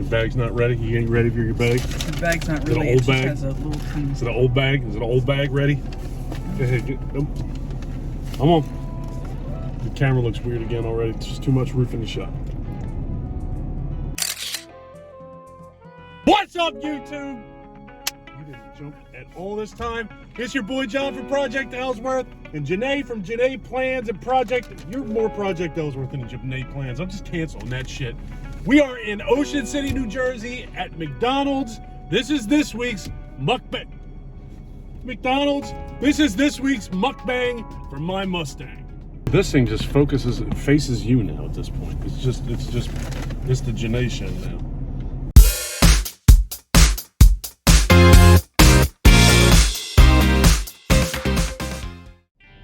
bag's not ready? You ain't ready for your bag? The bag's not Is it really. an old It just bag? has a little thing. Is it an old bag? Is it an old bag ready? Go ahead, come on. The camera looks weird again already. It's just too much roof in the shot. What's up, YouTube? You didn't jump at all this time. It's your boy John from Project Ellsworth and Janae from Janae Plans and Project. You're more Project Ellsworth than Janae Plans. I'm just canceling that shit. We are in Ocean City, New Jersey at McDonald's. This is this week's mukbang. McDonald's, this is this week's mukbang for my Mustang. This thing just faces you now at this point. It's the Janae show now.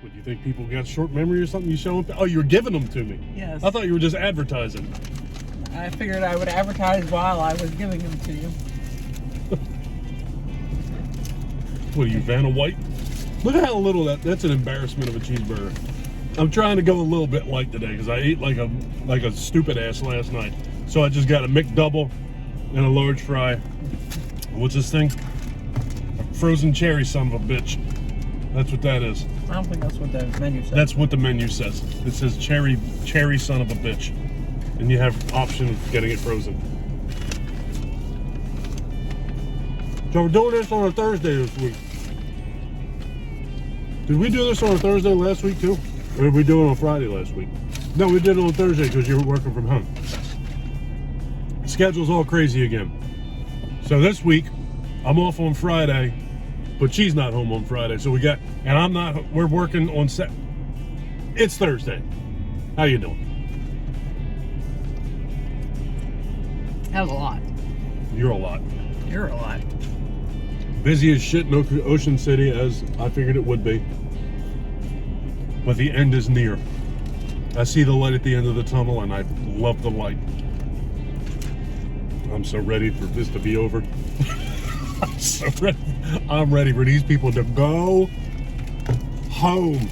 What, do you think people got short memory or something? You show them? Oh, you were giving them to me. Yes. I thought you were just advertising. I figured I would advertise while I was giving them to you. What are you, Vanna White? Look at how little that's an embarrassment of a cheeseburger. I'm trying to go a little bit light today because I ate like a stupid ass last night. So I just got a McDouble and a large fry. What's this thing? A frozen cherry son of a bitch. That's what that is. I don't think that's what the menu says. That's what the menu says. It says cherry son of a bitch. And you have option of getting it frozen. So we're doing this on a Thursday this week. Did we do this on a Thursday last week too? Or did we do it on Friday last week? No, we did it on Thursday because you were working from home. Schedule's all crazy again. So this week, I'm off on Friday, but she's not home on Friday. So we're working on set. It's Thursday. How you doing? That was a lot. You're a lot. You're a lot. Busy as shit in Ocean City, as I figured it would be. But the end is near. I see the light at the end of the tunnel, and I love the light. I'm so ready for this to be over. I'm so ready. I'm ready for these people to go home.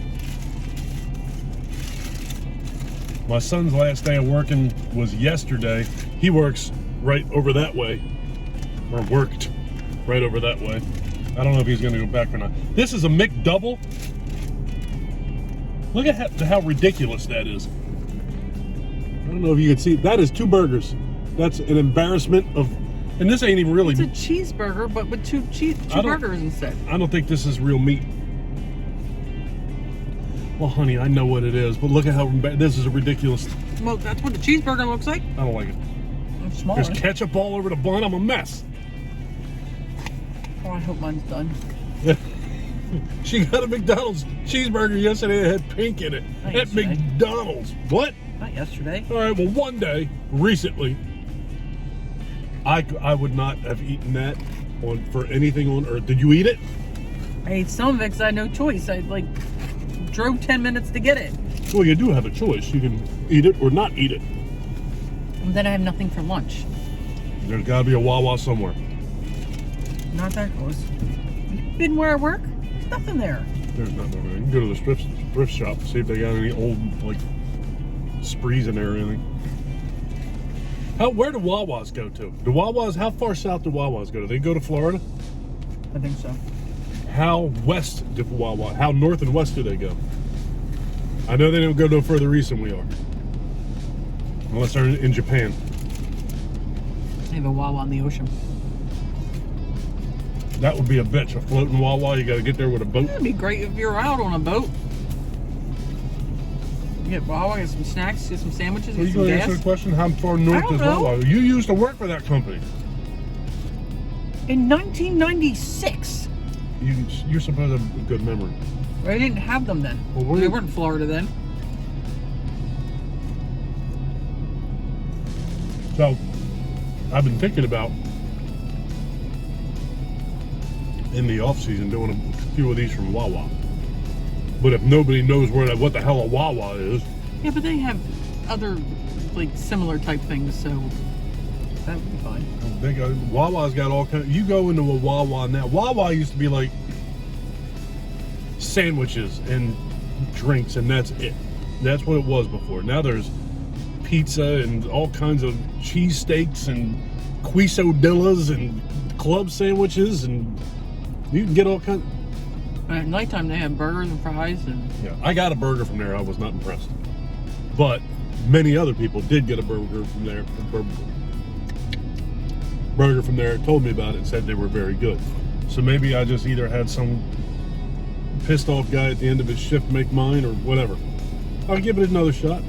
My son's last day of working was yesterday. He works right over that way, or worked right over that way. I don't know if he's going to go back or not. This is a McDouble. Look at how ridiculous that is. I don't know if you can see. That is 2 burgers. That's an embarrassment of, and this ain't even really. It's a cheeseburger, but with two burgers instead. I don't think this is real meat. Well, honey, I know what it is, but look at how this is a ridiculous. Well, that's what the cheeseburger looks like. I don't like it. It's small. There's ketchup all over the bun. I'm a mess. Oh, I hope mine's done. She got a McDonald's cheeseburger yesterday that had pink in it. Not At yesterday. McDonald's. What? Not yesterday. All right, well, one day, recently, I would not have eaten that for anything on earth. Did you eat it? I ate some of it because I had no choice. I drove 10 minutes to get it. Well, you do have a choice. You can eat it or not eat it. And then I have nothing for lunch. There's got to be a Wawa somewhere. Not that close. You been where I work? There's nothing there. There's nothing over there. You can go to the thrift shop and see if they got any old, sprees in there or anything. Where do Wawas go to? How far south do Wawas go? Do they go to Florida? I think so. How west do Wawa? How north and west do they go? I know they don't go no further east than we are. Unless they're in Japan. They have a Wawa on the ocean. That would be a bitch. A floating Wawa, you got to get there with a boat. It'd be great if you're out on a boat. You get Wawa, get some snacks, get some sandwiches, Are get you some going to gas. answer the question? How far north don't is know. Wawa? You used to work for that company. In 1996. You're supposed to have a good memory. I didn't have them then. Well, They weren't in Florida then. So, I've been thinking about, in the off season, doing a few of these from Wawa. But if nobody knows what the hell a Wawa is, Yeah, but they have other similar type things, so that would be fine. Wawa's got all kinds. You go into a Wawa now. Wawa used to be like sandwiches and drinks, and that's it. That's what it was before. Now there's pizza and all kinds of cheesesteaks and quesadillas and club sandwiches, and you can get all kinds. At nighttime, they have burgers and fries. And Yeah, I got a burger from there. I was not impressed. But many other people did get a burger from there. Burger from there, told me about it and said they were very good. So maybe I just either had some pissed off guy at the end of his shift make mine or whatever. I'll give it another shot.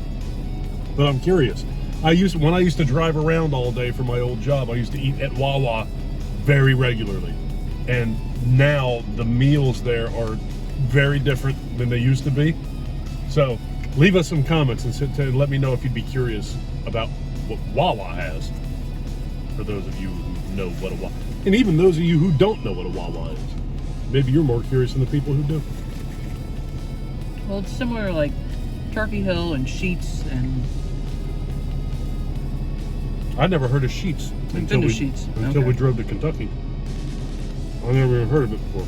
But I'm curious. When I used to drive around all day for my old job, I used to eat at Wawa very regularly. And now the meals there are very different than they used to be. So leave us some comments and let me know if you'd be curious about what Wawa has. For those of you who know what a Wawa, and even those of you who don't know what a Wawa is, maybe you're more curious than the people who do. well, it's similar like Turkey Hill and Sheetz and. I never heard of Sheetz until Okay. we drove to Kentucky. I never even heard of it before.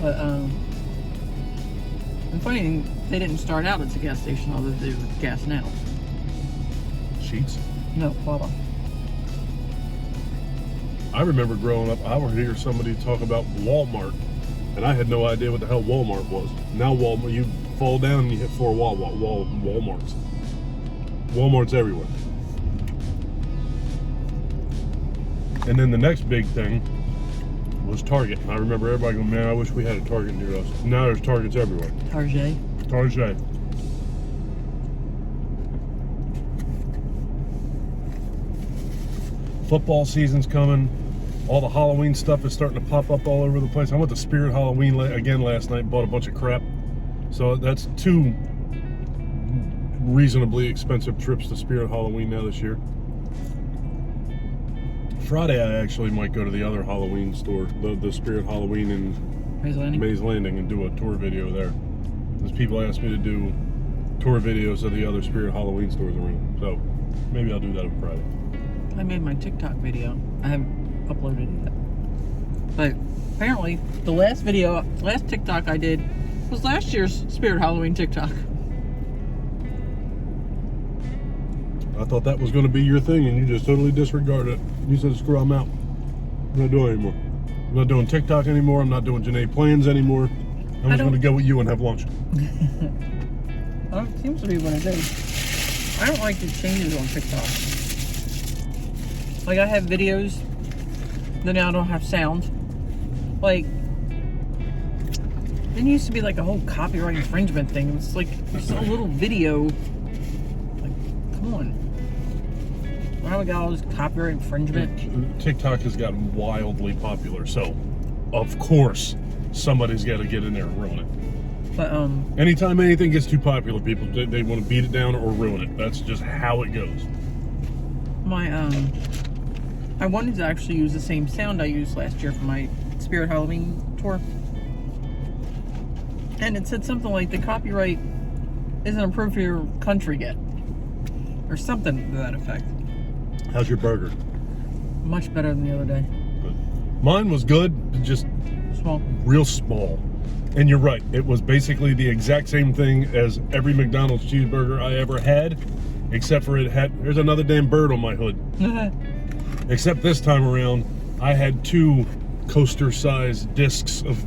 But the funny thing, they didn't start out as a gas station, although they do gas now. Sheetz? No, Wawa. I remember growing up, I would hear somebody talk about Walmart, and I had no idea what the hell Walmart was. Now Walmart, you fall down and you hit 4 Walmarts. Walmart's everywhere. And then the next big thing was Target. I remember everybody going, man, I wish we had a Target near us. Now there's Targets everywhere. Target. Football season's coming. All the Halloween stuff is starting to pop up all over the place. I went to Spirit Halloween again last night and bought a bunch of crap. So that's 2 reasonably expensive trips to Spirit Halloween now this year. Friday, I actually might go to the other Halloween store, the Spirit Halloween in Mays Landing, and do a tour video there. Because people asked me to do tour videos of the other Spirit Halloween stores around. So maybe I'll do that on Friday. I made my TikTok video. I haven't uploaded it yet. But apparently, the last TikTok I did was last year's Spirit Halloween TikTok. I thought that was going to be your thing, and you just totally disregarded it. You said, screw, I'm out. I'm not doing it anymore. I'm not doing TikTok anymore. I'm not doing Janae Plans anymore. I'm just going to go with you and have lunch. Well, it seems to be what I do. I don't like the changes on TikTok. Like, I have videos that now don't have sound. Like, it used to be like a whole copyright infringement thing. It's like, just a little video. Like, come on. Now we got all this copyright infringement. TikTok has gotten wildly popular, so of course somebody's got to get in there and ruin it. But anytime anything gets too popular, people they want to beat it down or ruin it. That's just how it goes. I wanted to actually use the same sound I used last year for my Spirit Halloween tour. And it said something like, the copyright isn't approved for your country yet. Or something to that effect. How's your burger? Much better than the other day. Good. Mine was good, just Small. real small. And you're right, it was basically the exact same thing as every McDonald's cheeseburger I ever had, except for there's another damn bird on my hood. Except this time around, I had 2 coaster-sized discs of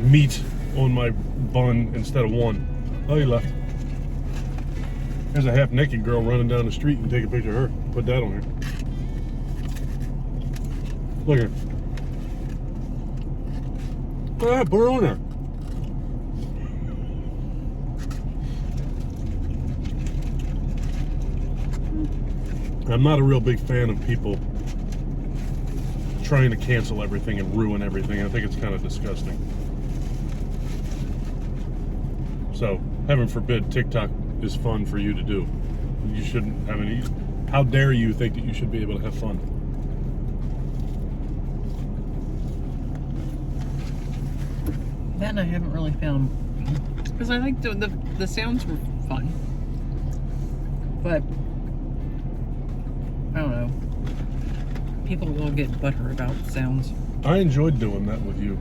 meat on my bun instead of 1. Oh, he left. There's a half-naked girl running down the street and take a picture of her. Put that on here. Look at her. Go ahead, put her on there. I'm not a real big fan of people trying to cancel everything and ruin everything. I think it's kind of disgusting. So, heaven forbid TikTok is fun for you to do. You shouldn't have any. How dare you think that you should be able to have fun? That and I haven't really found, because I think the sounds were fun. But I don't know. People will get butthurt about sounds. I enjoyed doing that with you.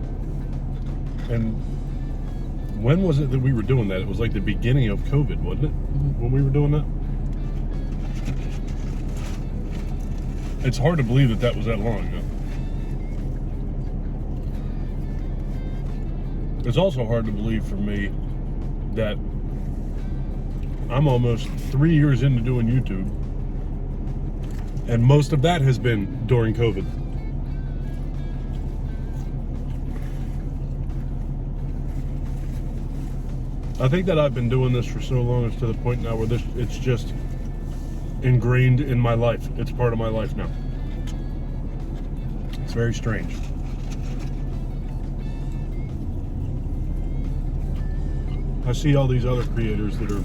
And When was it that we were doing that? It was like the beginning of COVID, wasn't it? Mm-hmm. When we were doing that? It's hard to believe that that was that long ago. It's also hard to believe for me that I'm almost 3 years into doing YouTube, and most of that has been during COVID. I think that I've been doing this for so long, it's to the point now where it's just ingrained in my life. It's part of my life now. It's very strange. I see all these other creators that are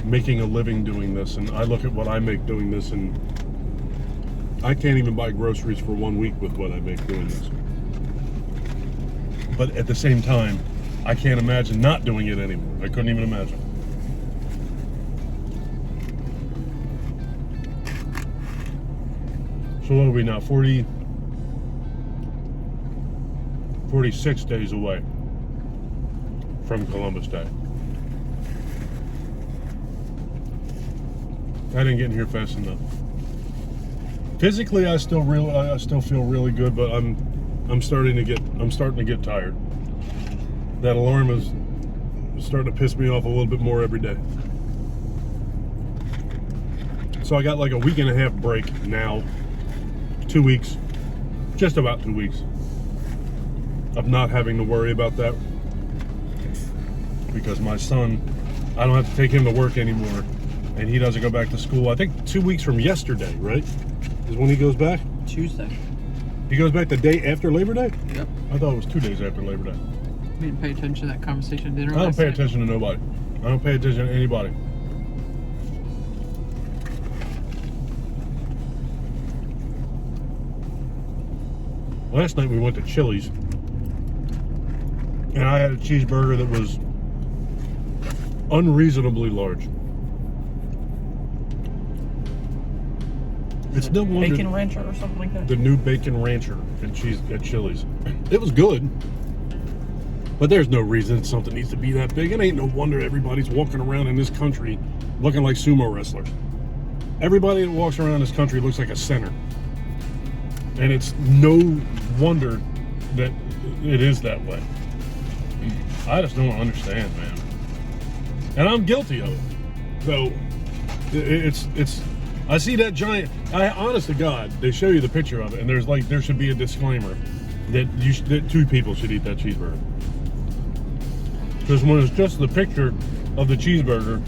making a living doing this, and I look at what I make doing this, and I can't even buy groceries for 1 week with what I make doing this. But at the same time, I can't imagine not doing it anymore. I couldn't even imagine. So what are we now? 46 days away from Columbus Day. I didn't get in here fast enough. Physically, I still feel really good, but I'm starting to get tired. That alarm is starting to piss me off a little bit more every day. So I got like a week and a half break now. 2 weeks, just about 2 weeks of not having to worry about that, because my son, I don't have to take him to work anymore, and he doesn't go back to school. I think 2 weeks from yesterday, right, is when he goes back? Tuesday. He goes back the day after Labor Day? Yep. I thought it was 2 days after Labor Day. We didn't pay attention to that conversation dinner. I don't pay attention to nobody. I don't pay attention to anybody. Last night we went to Chili's, and I had a cheeseburger that was unreasonably large. It's no wonder Bacon Rancher or something like that. the new Bacon Rancher at Chili's. It was good, but there's no reason something needs to be that big. It ain't no wonder everybody's walking around in this country looking like sumo wrestlers. Everybody that walks around this country looks like a sinner. And it's no wonder that it is that way. I just don't understand, man. And I'm guilty of it. So it's I see that giant, honest to God, they show you the picture of it, and there should be a disclaimer that two people should eat that cheeseburger. Because when it's just the picture of the cheeseburger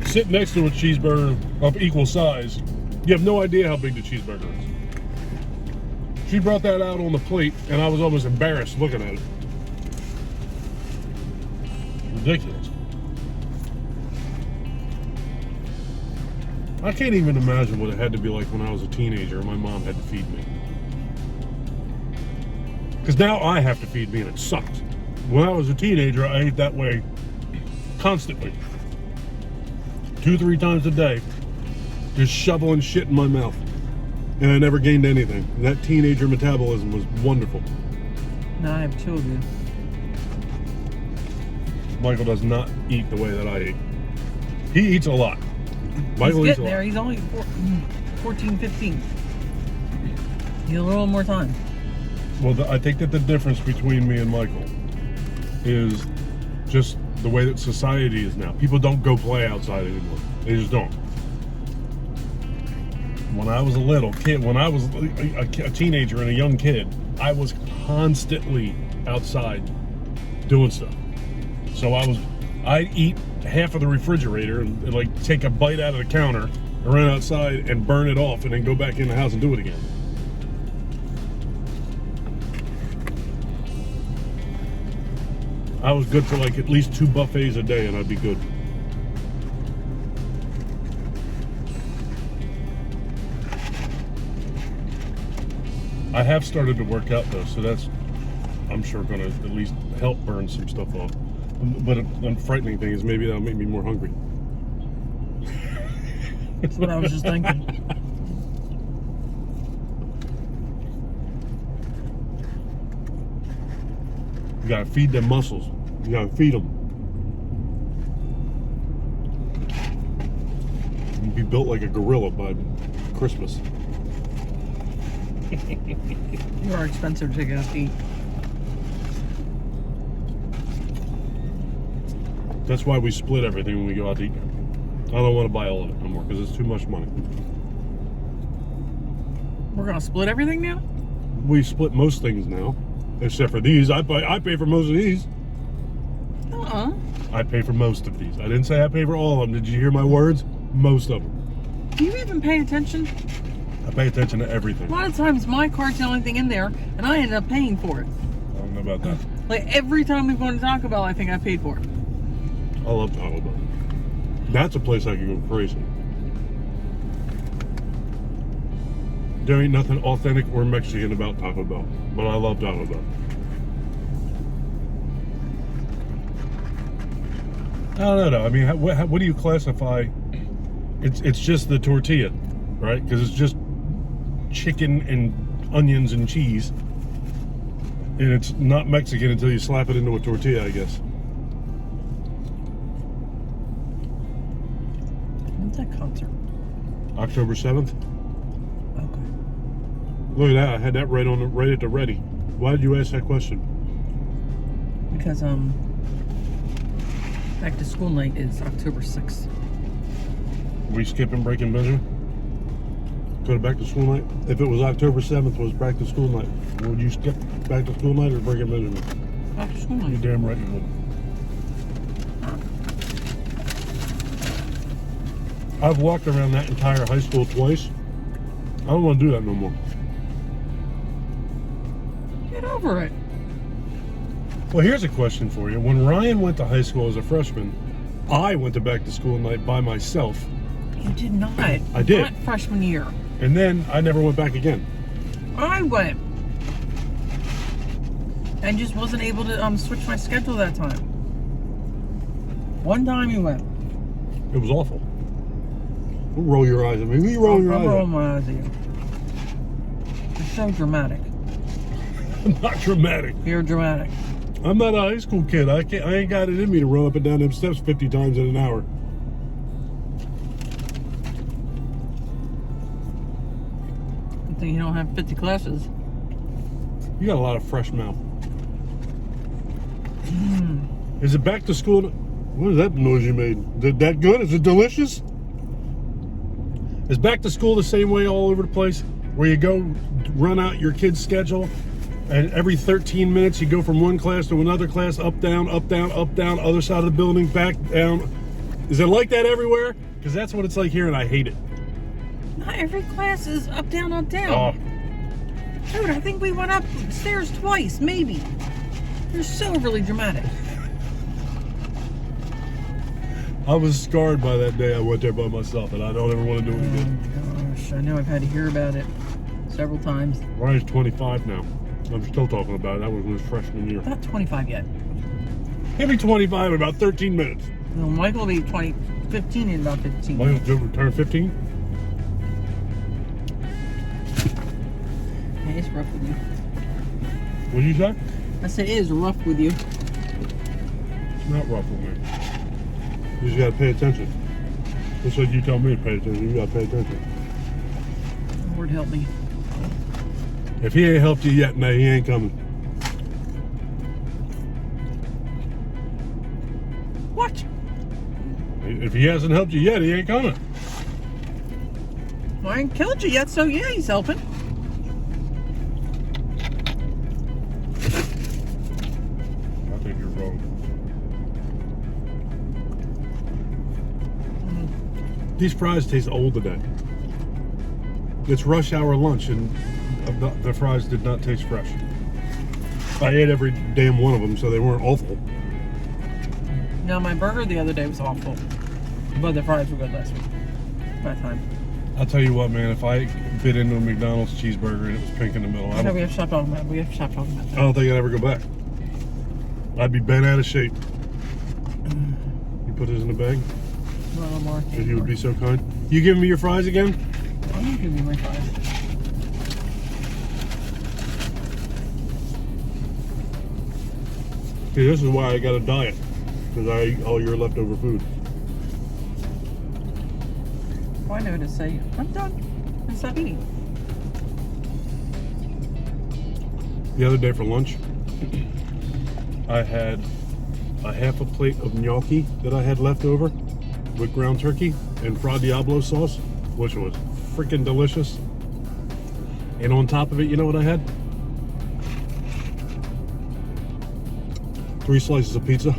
sitting next to a cheeseburger of equal size, you have no idea how big the cheeseburger is. She brought that out on the plate, and I was almost embarrassed looking at it. Ridiculous. I can't even imagine what it had to be like when I was a teenager and my mom had to feed me. Because now I have to feed me, and it sucks. When I was a teenager, I ate that way constantly. 2-3 times a day, just shoveling shit in my mouth. And I never gained anything. That teenager metabolism was wonderful. Now I have 2 of you. Michael does not eat the way that I eat. He eats a lot. Michael He's eats a getting lot. there. He's only 14, 15. He has a little more time. Well, I think that the difference between me and Michael is just the way that society is now. People don't go play outside anymore. They just don't. When I was a little kid, when I was a teenager and a young kid, I was constantly outside doing stuff. So I'd eat half of the refrigerator and like take a bite out of the counter and run outside and burn it off and then go back in the house and do it again. I was good for like at least 2 buffets a day, and I'd be good. I have started to work out though, so that's, I'm sure, going to at least help burn some stuff off. But the frightening thing is maybe that'll make me more hungry. That's what I was just thinking. You gotta feed them muscles. You gotta feed them. You'll be built like a gorilla by Christmas. You are expensive to take out to eat. That's why we split everything when we go out to eat. I don't want to buy all of it no more because it's too much money. We're gonna split everything now? We split most things now, except for these. I pay for most of these. I pay for most of these. I didn't say I pay for all of them. Did you hear my words? Most of them. Do you even pay attention? I pay attention to everything. A lot of times my card's the only thing in there, and I end up paying for it. I don't know about that. Like every time we go to Taco Bell, I think I paid for it. I love Taco Bell. That's a place I can go crazy. There ain't nothing authentic or Mexican about Taco Bell, but I love Taco Bell. I don't know. I mean, what do you classify? It's just the tortilla, right? Because it's just chicken and onions and cheese, and it's not Mexican until you slap it into a tortilla, I guess. When's that concert? October 7th. Okay. Look at that! I had that right at the ready. Why did you ask that question? Because back to school night is October 6th. We skipping Breaking Benjamin? Go to back to school night? If it was October 7th was back to school night, would you skip back to school night or Breaking Benjamin? Back to school night. You're damn right you would. I've walked around that entire high school twice. I don't want to do that no more. Get over it. Well, here's a question for you. When Ryan went to high school as a freshman, I went to back to school night by myself. You did not. I did. Not freshman year. And then I never went back again. I went. And just wasn't able to switch my schedule that time. One time you went. It was awful. Don't roll your eyes at me. You roll your eyes I'm at rolling my eyes at you. You're so dramatic. I'm not dramatic. You're dramatic. I'm not a high school kid. I ain't got it in me to run up and down them steps 50 times in an hour. Good thing you don't have 50 classes. You got a lot of fresh mouth. Is it back to school? What is that noise you made? That good? Is it delicious? Is back to school the same way all over the place? Where you go run out your kid's schedule and every 13 minutes you go from one class to another class, up, down, up, down, up, down, other side of the building, back, down. Is it like that everywhere? Because that's what it's like here and I hate it. Not every class is up, down, up, down. Oh. Dude, I think we went upstairs twice, maybe. You're so overly dramatic. I was scarred by that day I went there by myself and I don't ever want to do it again. Oh gosh, I know I've had to hear about it several times. Ryan's 25 now. I'm still talking about it. That was his freshman year. Not 25 yet. He'll be 25 in about 13 minutes. No, Michael will be 15 in about 15. Michael turn 15? Yeah, it's rough with you. What did you say? I said it is rough with you. It's not rough with me. You just gotta pay attention. Just like you tell me to pay attention, you gotta pay attention. Lord help me. If he ain't helped you yet, no, he ain't coming. What? If he hasn't helped you yet, he ain't coming. Well, I ain't killed you yet, so yeah, he's helping. I think you're wrong. These fries taste old today. It's rush hour lunch and the fries did not taste fresh. I ate every damn one of them, so they weren't awful. No, my burger the other day was awful. But the fries were good last week. By time. I'll tell you what, man, if I bit into a McDonald's cheeseburger and it was pink in the middle, I No, we have to stop talking about it. We have to stop talking about that. don't think I'd ever go back. I'd be bent out of shape. You put this in the bag? Well, more. If you would be so kind. You giving me your fries again? I'm gonna give you my fries. See, this is why I got a diet, because I eat all your leftover food. Well, I know to say, I'm done. And stop eating. The other day for lunch, I had a half a plate of gnocchi that I had left over with ground turkey and Fra Diablo sauce, which was freaking delicious. And on top of it, you know what I had? 3 slices of pizza.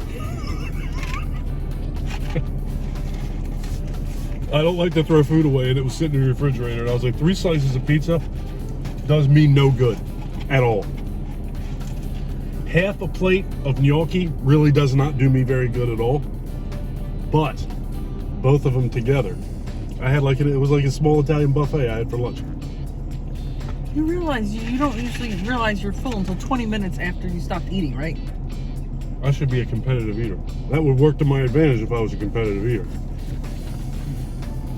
I don't like to throw food away, and it was sitting in the refrigerator, and I was like, 3 slices of pizza does me no good at all. Half a plate of gnocchi really does not do me very good at all, but both of them together, I had like it was like a small Italian buffet I had for lunch. You realize you don't usually realize you're full until 20 minutes after you stopped eating, right? I should be a competitive eater. That would work to my advantage if I was a competitive eater.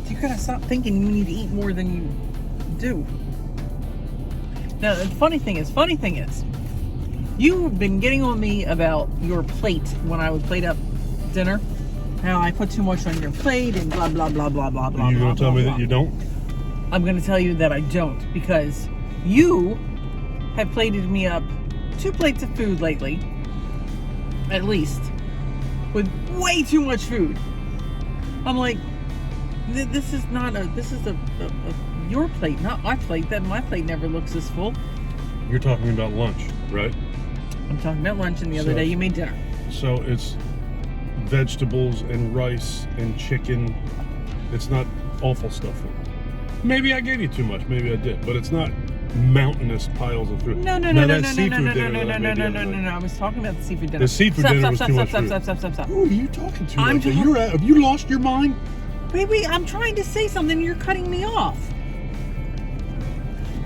You gotta stop thinking you need to eat more than you do. Now, the funny thing is, you've been getting on me about your plate when I would plate up dinner. How I put too much on your plate and blah, blah, blah, blah, blah, blah. Are you blah, going to tell blah, me blah. that you don't? I'm going to tell you that I don't, because you have plated me up 2 plates of food lately, at least, with way too much food. I'm like, this is your plate, not my plate. That my plate never looks this full. You're talking about lunch, right? I'm talking about lunch, and the other day you made dinner. So it's vegetables and rice and chicken. It's not awful stuff. Maybe I gave you too much. Maybe I did, but it's not mountainous piles of food. No. I was talking about the seafood dinner. The seafood dinner was too much food. Stop. Who are you talking to? I'm Have you lost your mind? Baby, I'm trying to say something. You're cutting me off.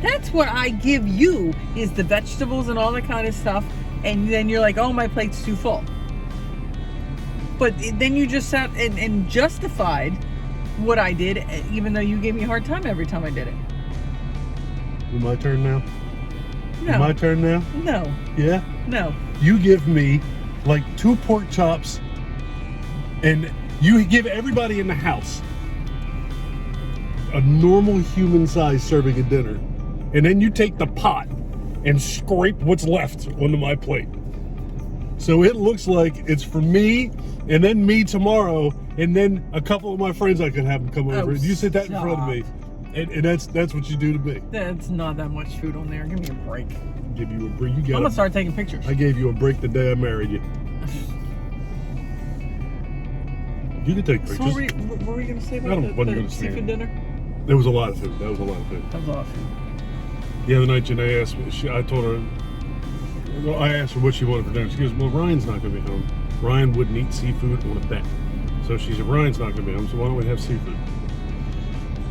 That's what I give you, is the vegetables and all that kind of stuff. And then you're like, oh, my plate's too full. But then you just sat and justified what I did, even though you gave me a hard time every time I did it. My turn now? No. My turn now? No. Yeah? No. You give me like 2 pork chops, and you give everybody in the house a normal human-sized serving of dinner, and then you take the pot and scrape what's left onto my plate. So it looks like it's for me, and then me tomorrow, and then a couple of my friends I could have them come over. And you sit that in front of me, and that's what you do to me. That's not that much food on there. Give me a break. Give you a break. I'm gonna start taking pictures. I gave you a break the day I married you. You can take pictures. So what were you gonna say about the seafood dinner? There was a lot of food. That was a lot of food. That was a lot of food. The other night, Janae asked me, I told her, I asked her what she wanted for dinner. She goes, well, Ryan's not going to be home. Ryan wouldn't eat seafood on a bet. So she said, Ryan's not going to be home, so why don't we have seafood?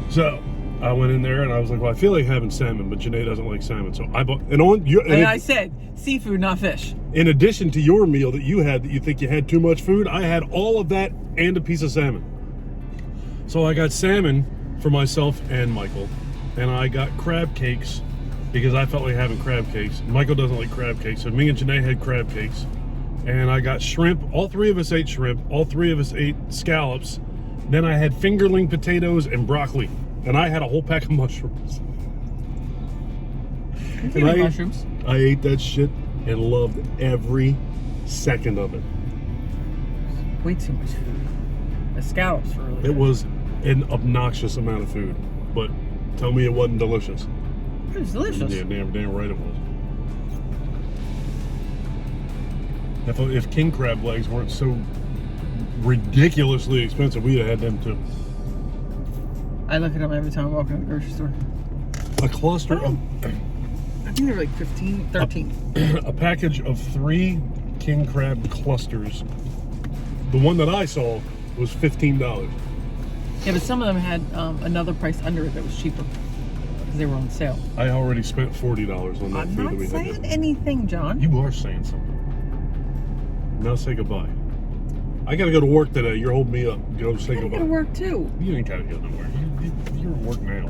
So I went in there and I was like, well, I feel like having salmon, but Janae doesn't like salmon. So I bought, I said, seafood, not fish. In addition to your meal that you had, that you think you had too much food, I had all of that and a piece of salmon. So I got salmon for myself and Michael, and I got crab cakes because I felt like having crab cakes. Michael doesn't like crab cakes, so me and Janae had crab cakes. And I got shrimp. All 3 of us ate shrimp. All 3 of us ate scallops. Then I had fingerling potatoes and broccoli. And I had a whole pack of mushrooms. Mushrooms? I ate that shit and loved every second of it. Way too much food. The scallops were really good. It was an obnoxious amount of food. But tell me it wasn't delicious. It was delicious. Yeah, damn right it was. If king crab legs weren't so ridiculously expensive, we'd have had them too. I look at them every time I walk in the grocery store. A cluster of... I think they're like 15, 13. A package of 3 king crab clusters. The one that I saw was $15. Yeah, but some of them had another price under it that was cheaper because they were on sale. I already spent $40 on that I'm food not that we had. saying anything, John. You are saying something. Now say goodbye. I gotta go to work today. You're holding me up. Go say goodbye. I gotta go to work too. You ain't gotta go to work. You're at work now.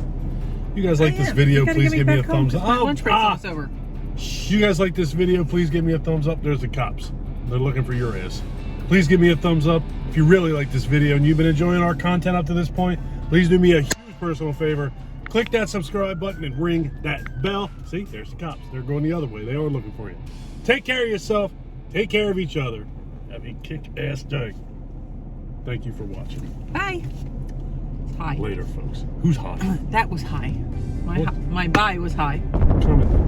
You guys like this video? Please give me a thumbs up. Lunch break's almost over. You guys like this video? Please give me a thumbs up. There's the cops. They're looking for your ass. Please give me a thumbs up if you really like this video and you've been enjoying our content up to this point. Please do me a huge personal favor. Click that subscribe button and ring that bell. See, there's the cops. They're going the other way. They are looking for you. Take care of yourself. Take care of each other. Have a kick-ass day. Thank you for watching. Bye. Hi. Later, folks. Who's high? That was high. My What? my bye was high. Comment.